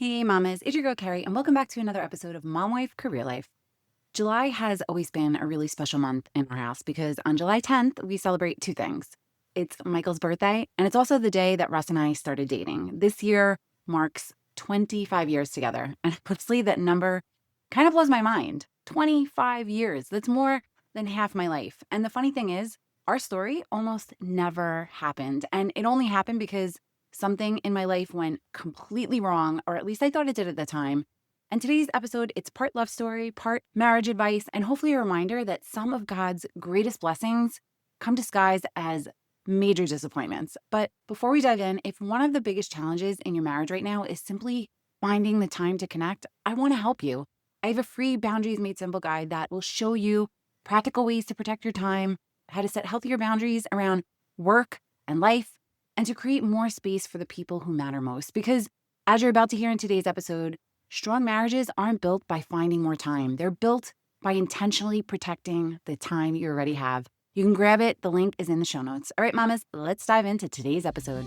Hey mamas, it's your girl Carrie, and welcome back to another episode of Mom Wife Career Life. July has always been a really special month in our house because on July 10th, we celebrate two things. It's Michael's birthday, and it's also the day that Russ and I started dating. This year marks 25 years together, and honestly, that number kind of blows my mind. 25 years. That's more than half my life. And the funny thing is, our story almost never happened. And it only happened because something in my life went completely wrong, or at least I thought it did at the time. And today's episode, it's part love story, part marriage advice, and hopefully a reminder that some of God's greatest blessings come disguised as major disappointments. But before we dive in, if one of the biggest challenges in your marriage right now is simply finding the time to connect, I want to help you. I have a free Boundaries Made Simple guide that will show you practical ways to protect your time, how to set healthier boundaries around work and life, and to create more space for the people who matter most. Because as you're about to hear in today's episode, strong marriages aren't built by finding more time. They're built by intentionally protecting the time you already have. You can grab it. The link is in the show notes. All right, mamas, let's dive into today's episode.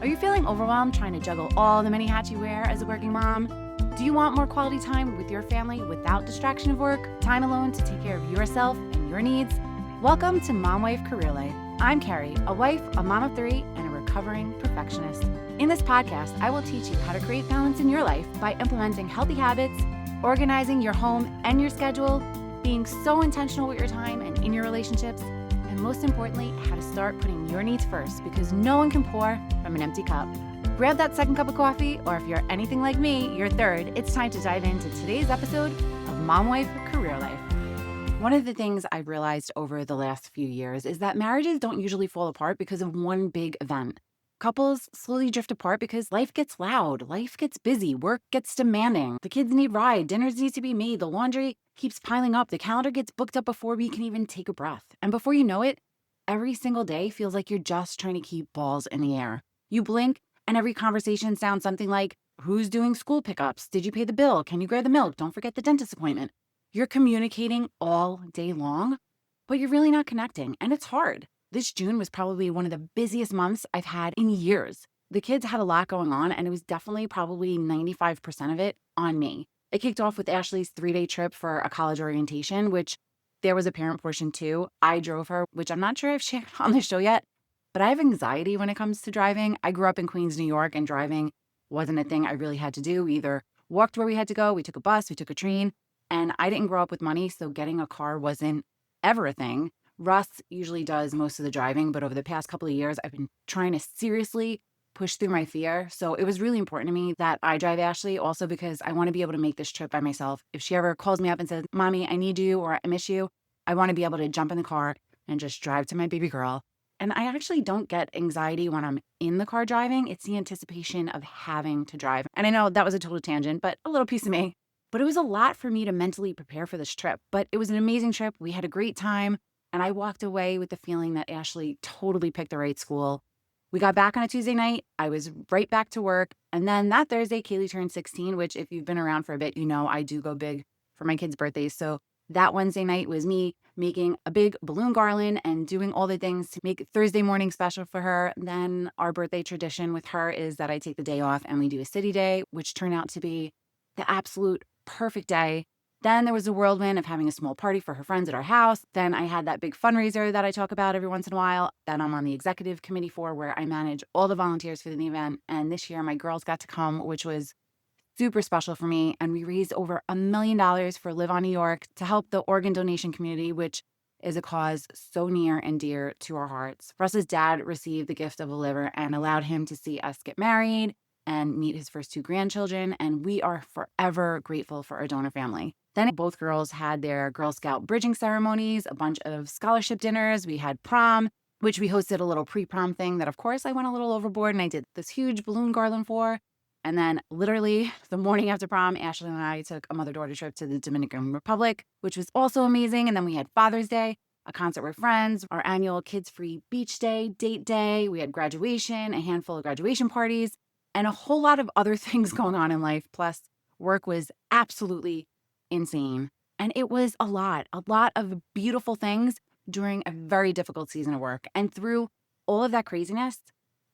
Are you feeling overwhelmed trying to juggle all the many hats you wear as a working mom? Do you want more quality time with your family without distraction of work, time alone to take care of yourself and your needs? Welcome to Mom Wife Career Life. I'm Carrie, a wife, a mom of three, and a recovering perfectionist. In this podcast, I will teach you how to create balance in your life by implementing healthy habits, organizing your home and your schedule, being so intentional with your time and in your relationships, and most importantly, how to start putting your needs first because no one can pour from an empty cup. Grab that second cup of coffee, or if you're anything like me, your third. It's time to dive into today's episode of Mom Wife Career Life. One of the things I've realized over the last few years is that marriages don't usually fall apart because of one big event. Couples slowly drift apart because life gets loud, life gets busy, work gets demanding, the kids need rides, dinners need to be made, the laundry keeps piling up, the calendar gets booked up before we can even take a breath. And before you know it, every single day feels like you're just trying to keep balls in the air. You blink and every conversation sounds something like, who's doing school pickups? Did you pay the bill? Can you grab the milk? Don't forget the dentist appointment. You're communicating all day long, but you're really not connecting, and it's hard. This June was probably one of the busiest months I've had in years. The kids had a lot going on, and it was definitely probably 95% of it on me. It kicked off with Ashley's 3-day trip for a college orientation, which there was a parent portion too. I drove her, which I'm not sure I've shared on the show yet, but I have anxiety when it comes to driving. I grew up in Queens, New York, and driving wasn't a thing I really had to do. We either walked where we had to go, we took a bus, we took a train. And I didn't grow up with money, so getting a car wasn't ever a thing. Russ usually does most of the driving, but over the past couple of years, I've been trying to seriously push through my fear. So it was really important to me that I drive Ashley, also because I want to be able to make this trip by myself. If she ever calls me up and says, Mommy, I need you or I miss you, I want to be able to jump in the car and just drive to my baby girl. And I actually don't get anxiety when I'm in the car driving. It's the anticipation of having to drive. And I know that was a total tangent, but a little piece of me. But it was a lot for me to mentally prepare for this trip. But it was an amazing trip. We had a great time. And I walked away with the feeling that Ashley totally picked the right school. We got back on a Tuesday night. I was right back to work. And then that Thursday, Kaylee turned 16, which if you've been around for a bit, you know I do go big for my kids' birthdays. So that Wednesday night was me making a big balloon garland and doing all the things to make Thursday morning special for her. Then our birthday tradition with her is that I take the day off and we do a city day, which turned out to be the absolute perfect day. Then there was a whirlwind of having a small party for her friends at our house. Then I had that big fundraiser that I talk about every once in a while that I'm on the executive committee for, where I manage all the volunteers for the event. And this year my girls got to come, which was super special for me. And we raised over $1 million for Live on New York to help the organ donation community, which is a cause so near and dear to our hearts. Russ's dad received the gift of a liver and allowed him to see us get married and meet his first 2 grandchildren, and we are forever grateful for our donor family. Then both girls had their Girl Scout bridging ceremonies, a bunch of scholarship dinners. We had prom, which we hosted a little pre-prom thing that, of course, I went a little overboard and I did this huge balloon garland for. And then literally the morning after prom, Ashley and I took a mother-daughter trip to the Dominican Republic, which was also amazing. And then we had Father's Day, a concert with friends, our annual kids-free beach day, date day. We had graduation, a handful of graduation parties, and a whole lot of other things going on in life. Plus, work was absolutely insane. And it was a lot of beautiful things during a very difficult season of work. And through all of that craziness,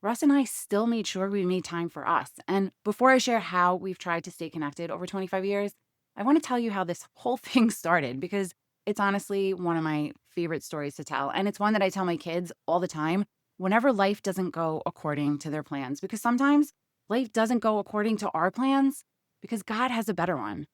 Russ and I still made sure we made time for us. And before I share how we've tried to stay connected over 25 years, I want to tell you how this whole thing started because it's honestly one of my favorite stories to tell. And it's one that I tell my kids all the time whenever life doesn't go according to their plans, because sometimes life doesn't go according to our plans because God has a better one.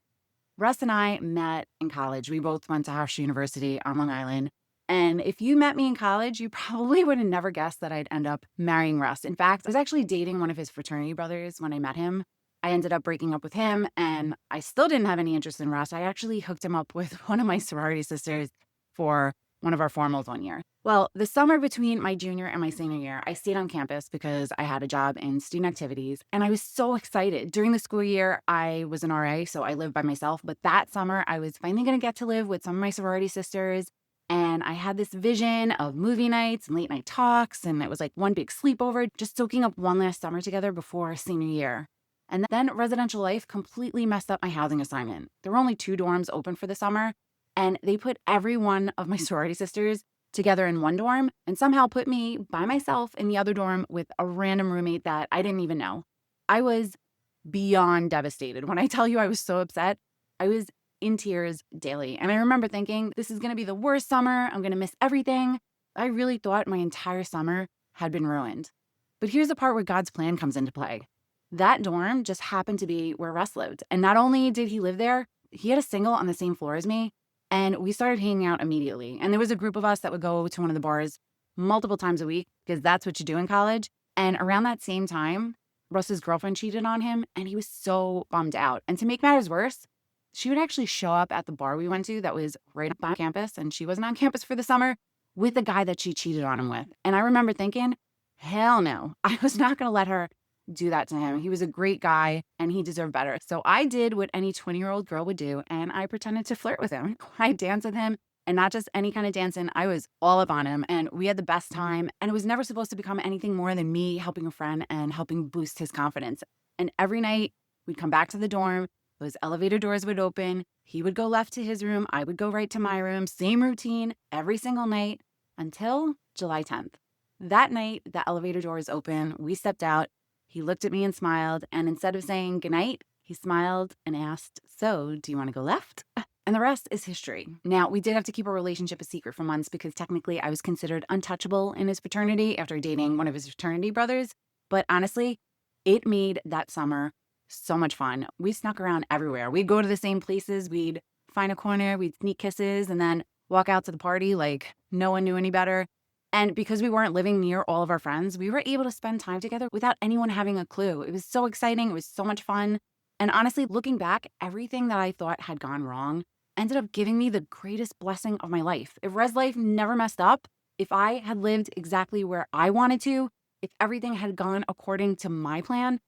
Russ and I met in college. We both went to Hofstra University on Long Island. And if you met me in college, you probably would have never guessed that I'd end up marrying Russ. In fact, I was actually dating one of his fraternity brothers when I met him. I ended up breaking up with him, and I still didn't have any interest in Russ. I actually hooked him up with one of my sorority sisters for one of our formals one year. Well, the summer between my junior and my senior year, I stayed on campus because I had a job in student activities, and I was so excited. During the school year, I was an RA, so I lived by myself. But that summer, I was finally going to get to live with some of my sorority sisters. And I had this vision of movie nights and late night talks, and it was like one big sleepover, just soaking up one last summer together before senior year. And then residential life completely messed up my housing assignment. There were only 2 dorms open for the summer, and they put every one of my sorority sisters together in one dorm and somehow put me by myself in the other dorm with a random roommate that I didn't even know. I was beyond devastated. When I tell you I was so upset, I was in tears daily. And I remember thinking, this is going to be the worst summer. I'm going to miss everything. I really thought my entire summer had been ruined. But here's the part where God's plan comes into play. That dorm just happened to be where Russ lived. And not only did he live there, he had a single on the same floor as me. And we started hanging out immediately. And there was a group of us that would go to one of the bars multiple times a week because that's what you do in college. And around that same time, Russ's girlfriend cheated on him, and he was so bummed out. And to make matters worse, she would actually show up at the bar we went to that was right on campus, and she wasn't on campus for the summer, with the guy that she cheated on him with. And I remember thinking, hell no, I was not going to let her do that to him. He was a great guy, and he deserved better. So I did what any 20-year-old girl would do, and I pretended to flirt with him. I danced with him, and not just any kind of dancing. I was all up on him, and we had the best time. And it was never supposed to become anything more than me helping a friend and helping boost his confidence. And every night, we'd come back to the dorm. Those elevator doors would open. He would go left to his room. I would go right to my room. Same routine every single night until July 10th. That night, the elevator doors open. We stepped out. He looked at me and smiled. And instead of saying goodnight, he smiled and asked, "So, do you want to go left?" And the rest is history. Now, we did have to keep our relationship a secret for months because technically I was considered untouchable in his fraternity after dating one of his fraternity brothers. But honestly, it made that summer so much fun. We snuck around everywhere. We'd go to the same places. We'd find a corner. We'd sneak kisses and then walk out to the party like no one knew any better. And because we weren't living near all of our friends, we were able to spend time together without anyone having a clue. It was so exciting. It was so much fun. And honestly, looking back, everything that I thought had gone wrong ended up giving me the greatest blessing of my life. If Res life never messed up, if I had lived exactly where I wanted to, if everything had gone according to my plan,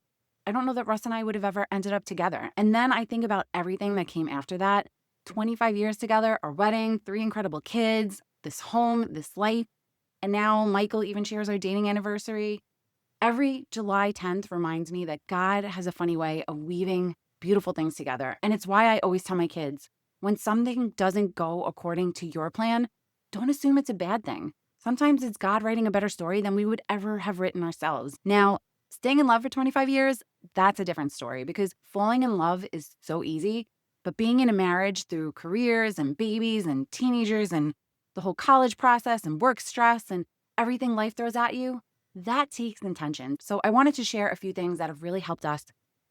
I don't know that Russ and I would have ever ended up together. And then I think about everything that came after that. 25 years together, our wedding, 3 incredible kids, this home, this life. And now Michael even shares our dating anniversary. Every July 10th reminds me that God has a funny way of weaving beautiful things together. And it's why I always tell my kids, when something doesn't go according to your plan, don't assume it's a bad thing. Sometimes it's God writing a better story than we would ever have written ourselves. Now, staying in love for 25 years, that's a different story because falling in love is so easy. But being in a marriage through careers and babies and teenagers and the whole college process and work stress and everything life throws at you, that takes intention. So I wanted to share a few things that have really helped us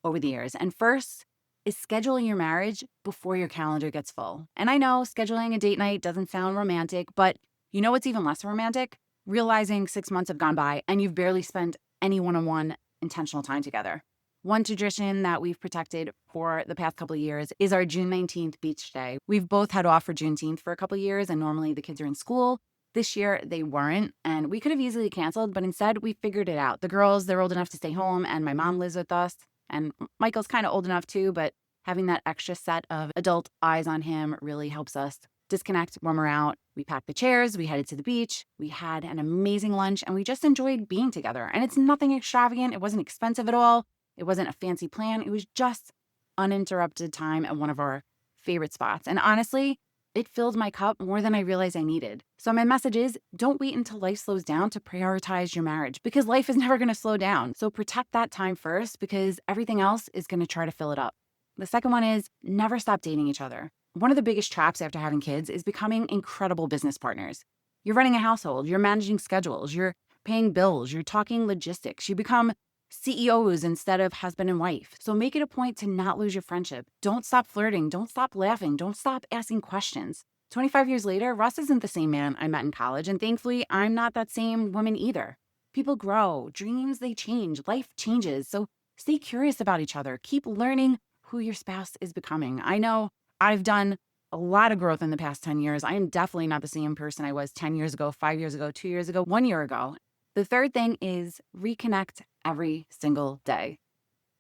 over the years. And first is scheduling your marriage before your calendar gets full. And I know scheduling a date night doesn't sound romantic, but you know what's even less romantic? Realizing 6 months have gone by and you've barely spent any one-on-one intentional time together. One tradition that we've protected for the past couple of years is our June 19th beach day. We've both had off for Juneteenth for a couple of years, and normally the kids are in school. This year, they weren't, and we could have easily canceled, but instead, we figured it out. The girls, they're old enough to stay home, and my mom lives with us, and Michael's kind of old enough too, but having that extra set of adult eyes on him really helps us disconnect when we're out. We packed the chairs, we headed to the beach, we had an amazing lunch, and we just enjoyed being together. And it's nothing extravagant, it wasn't expensive at all. It wasn't a fancy plan. It was just uninterrupted time at one of our favorite spots. And honestly, It filled my cup more than I realized I needed. So my message is, don't wait until life slows down to prioritize your marriage because life is never going to slow down. So protect that time first because everything else is going to try to fill it up. The second one is never stop dating each other. One of the biggest traps after having kids is becoming incredible business partners. You're running a household, you're managing schedules, you're paying bills, you're talking logistics, you become CEOs instead of husband and wife. So make it a point to not lose your friendship. Don't stop flirting. Don't stop laughing. Don't stop asking questions. 25 years later, Russ isn't the same man I met in college. And thankfully, I'm not that same woman either. People grow, dreams, they change, life changes. So stay curious about each other. Keep learning who your spouse is becoming. I know I've done a lot of growth in the past 10 years. I am definitely not the same person I was 10 years ago, 5 years ago, 2 years ago, 1 year ago. The third thing is reconnect every single day.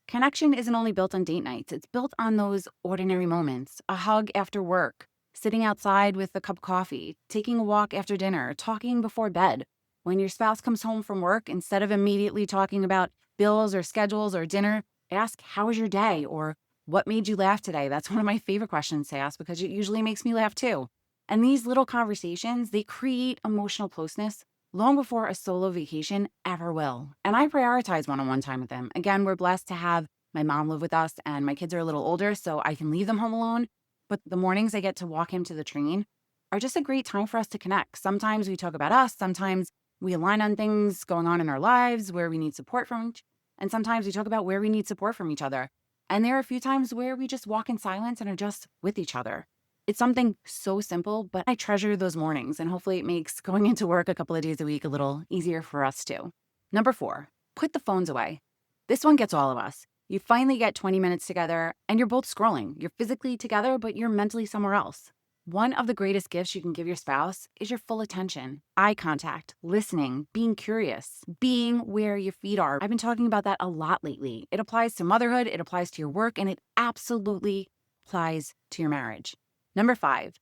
Connection isn't only built on date nights, it's built on those ordinary moments. A hug after work, sitting outside with a cup of coffee, taking a walk after dinner, talking before bed. When your spouse comes home from work, instead of immediately talking about bills or schedules or dinner, ask, how was your day? Or what made you laugh today? That's one of my favorite questions to ask because it usually makes me laugh too. And these little conversations, they create emotional closeness long before a solo vacation ever will. And I prioritize one-on-one time with them. Again, we're blessed to have my mom live with us and my kids are a little older, so I can leave them home alone. But the mornings I get to walk him to the train are just a great time for us to connect. Sometimes we talk about us, sometimes we align on things going on in our lives where we need support from each, and sometimes we talk about where we need support from each other. And there are a few times where we just walk in silence and are just with each other. It's something so simple, but I treasure those mornings, and hopefully it makes going into work a couple of days a week a little easier for us too. Number 4, put the phones away. This one gets all of us. You finally get 20 minutes together, and you're both scrolling. You're physically together, but you're mentally somewhere else. One of the greatest gifts you can give your spouse is your full attention, eye contact, listening, being curious, being where your feet are. I've been talking about that a lot lately. It applies to motherhood, it applies to your work, and it absolutely applies to your marriage. Number 5,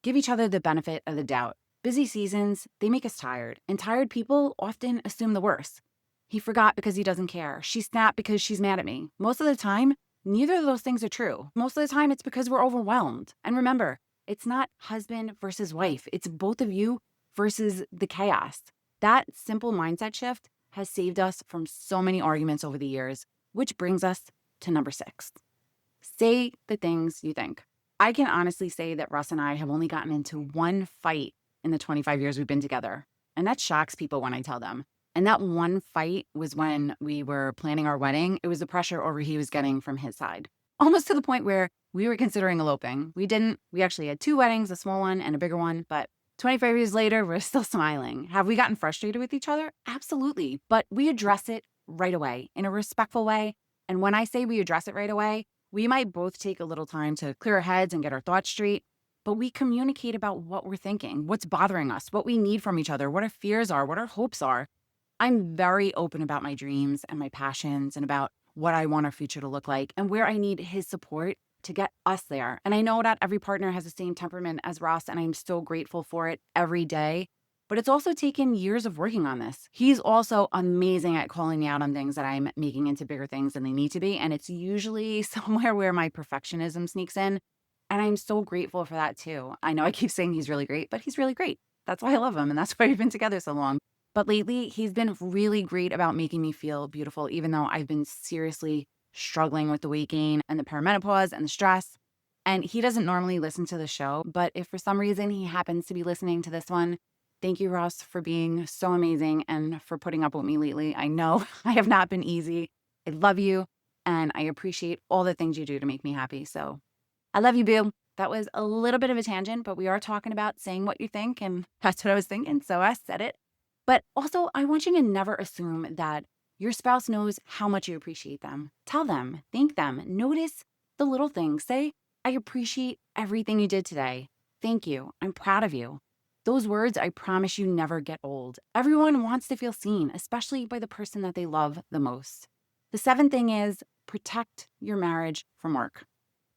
give each other the benefit of the doubt. Busy seasons, they make us tired, and tired people often assume the worst. He forgot because he doesn't care. She snapped because she's mad at me. Most of the time, neither of those things are true. Most of the time, it's because we're overwhelmed. And remember, it's not husband versus wife. It's both of you versus the chaos. That simple mindset shift has saved us from so many arguments over the years, which brings us to number 6. Say the things you think. I can honestly say that Russ and I have only gotten into one fight in the 25 years we've been together. And that shocks people when I tell them. And that one fight was when we were planning our wedding. It was the pressure over he was getting from his side. Almost to the point where we were considering eloping. We didn't. We actually had 2 weddings, a small one and a bigger one. But 25 years later, we're still smiling. Have we gotten frustrated with each other? Absolutely. But we address it right away in a respectful way. And when I say we address it right away, we might both take a little time to clear our heads and get our thoughts straight, but we communicate about what we're thinking, what's bothering us, what we need from each other, what our fears are, what our hopes are. I'm very open about my dreams and my passions and about what I want our future to look like and where I need his support to get us there. And I know not every partner has the same temperament as Ross, and I'm so grateful for it every day. But it's also taken years of working on this. He's also amazing at calling me out on things that I'm making into bigger things than they need to be. And it's usually somewhere where my perfectionism sneaks in. And I'm so grateful for that too. I know I keep saying he's really great, but he's really great. That's why I love him. And that's why we've been together so long. But lately, he's been really great about making me feel beautiful, even though I've been seriously struggling with the weight gain and the perimenopause and the stress. And he doesn't normally listen to the show, but if for some reason he happens to be listening to this one, thank you, Russ, for being so amazing and for putting up with me lately. I know I have not been easy. I love you, and I appreciate all the things you do to make me happy. So I love you, boo. That was a little bit of a tangent, but we are talking about saying what you think, and that's what I was thinking, so I said it. But also, I want you to never assume that your spouse knows how much you appreciate them. Tell them, thank them, notice the little things. Say, I appreciate everything you did today. Thank you. I'm proud of you. Those words, I promise you, never get old. Everyone wants to feel seen, especially by the person that they love the most. The 7th thing is protect your marriage from work.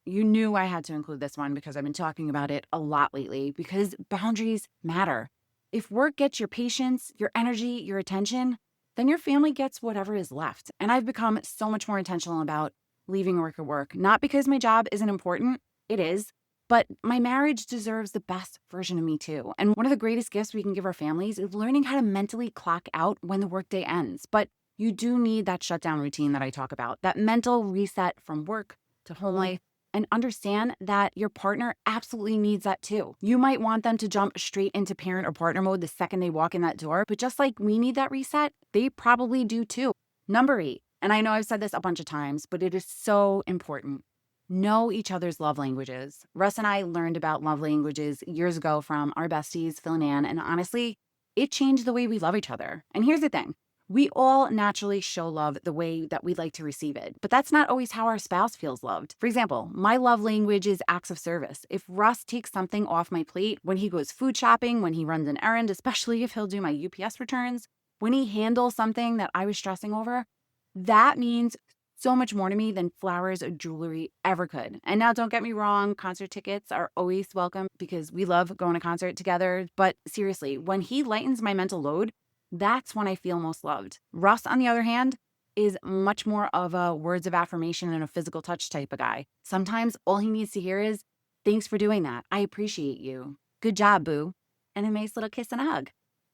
You knew I had to include this one because I've been talking about it a lot lately because boundaries matter. If work gets your patience, your energy, your attention, then your family gets whatever is left. And I've become so much more intentional about leaving work at work, not because my job isn't important. It is. But my marriage deserves the best version of me too. And one of the greatest gifts we can give our families is learning how to mentally clock out when the workday ends. But you do need that shutdown routine that I talk about, that mental reset from work to home life, and understand that your partner absolutely needs that too. You might want them to jump straight into parent or partner mode the second they walk in that door, but just like we need that reset, they probably do too. Number 8, and I know I've said this a bunch of times, but it is so important. Know each other's love languages. Russ and I learned about love languages years ago from our besties, Phil and Ann, and honestly, it changed the way we love each other. And here's the thing. We all naturally show love the way that we like to receive it, but that's not always how our spouse feels loved. For example, my love language is acts of service. If Russ takes something off my plate, when he goes food shopping, when he runs an errand, especially if he'll do my UPS returns, when he handles something that I was stressing over, that means so much more to me than flowers or jewelry ever could. And now don't get me wrong, concert tickets are always welcome because we love going to concert together. But seriously, when he lightens my mental load, that's when I feel most loved. Russ, on the other hand, is much more of a words of affirmation and a physical touch type of guy. Sometimes all he needs to hear is, thanks for doing that. I appreciate you. Good job, boo. And a nice little kiss and a hug.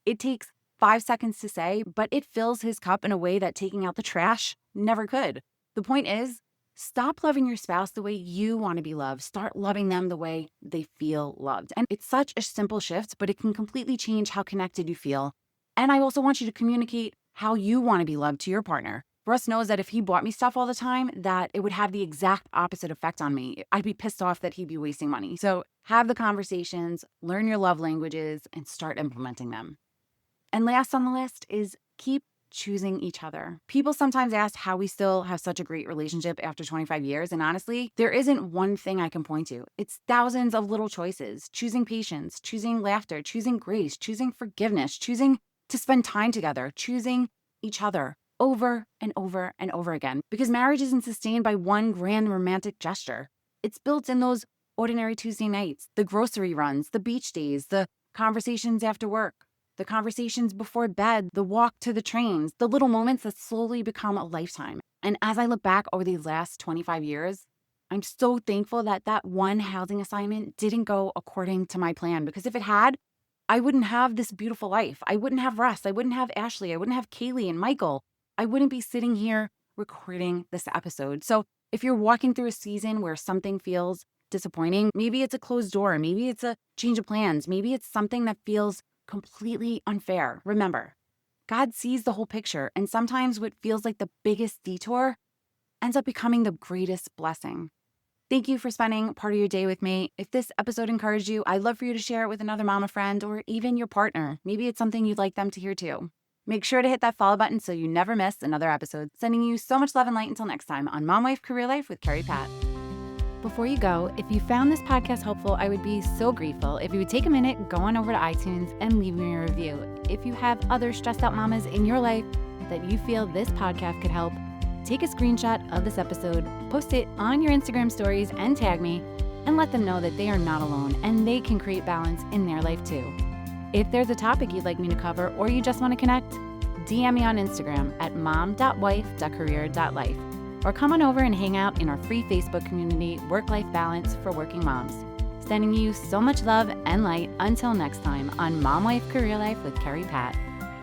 It takes 5 seconds to say, but it fills his cup in a way that taking out the trash never could. The point is, stop loving your spouse the way you want to be loved. Start loving them the way they feel loved. And it's such a simple shift, but it can completely change how connected you feel. And I also want you to communicate how you want to be loved to your partner. Russ knows that if he bought me stuff all the time, that it would have the exact opposite effect on me. I'd be pissed off that he'd be wasting money. So have the conversations, learn your love languages, and start implementing them. And last on the list is keep choosing each other. People sometimes ask how we still have such a great relationship after 25 years. And honestly, there isn't one thing I can point to. It's thousands of little choices, choosing patience, choosing laughter, choosing grace, choosing forgiveness, choosing to spend time together, choosing each other over and over and over again. Because marriage isn't sustained by one grand romantic gesture. It's built in those ordinary Tuesday nights, the grocery runs, the beach days, the conversations after work, the conversations before bed, the walk to the trains, the little moments that slowly become a lifetime. And as I look back over these last 25 years, I'm so thankful that that one housing assignment didn't go according to my plan. Because if it had, I wouldn't have this beautiful life. I wouldn't have Russ. I wouldn't have Ashley. I wouldn't have Kaylee and Michael. I wouldn't be sitting here recording this episode. So if you're walking through a season where something feels disappointing, maybe it's a closed door, maybe it's a change of plans, maybe it's something that feels completely unfair. Remember, God sees the whole picture, and sometimes what feels like the biggest detour ends up becoming the greatest blessing. Thank you for spending part of your day with me. If this episode encouraged you, I'd love for you to share it with another mama friend or even your partner. Maybe it's something you'd like them to hear too. Make sure to hit that follow button so you never miss another episode. Sending you so much love and light until next time on Mom Wife Career Life with Carrie Pat. Before you go, if you found this podcast helpful, I would be so grateful if you would take a minute, go on over to iTunes and leave me a review. If you have other stressed out mamas in your life that you feel this podcast could help, take a screenshot of this episode, post it on your Instagram stories and tag me, and let them know that they are not alone and they can create balance in their life too. If there's a topic you'd like me to cover or you just want to connect, DM me on Instagram at mom.wife.career.life or come on over and hang out in our free Facebook community, Work-Life Balance for Working Moms. Sending you so much love and light until next time on Mom Wife Career Life with Carrie Pat.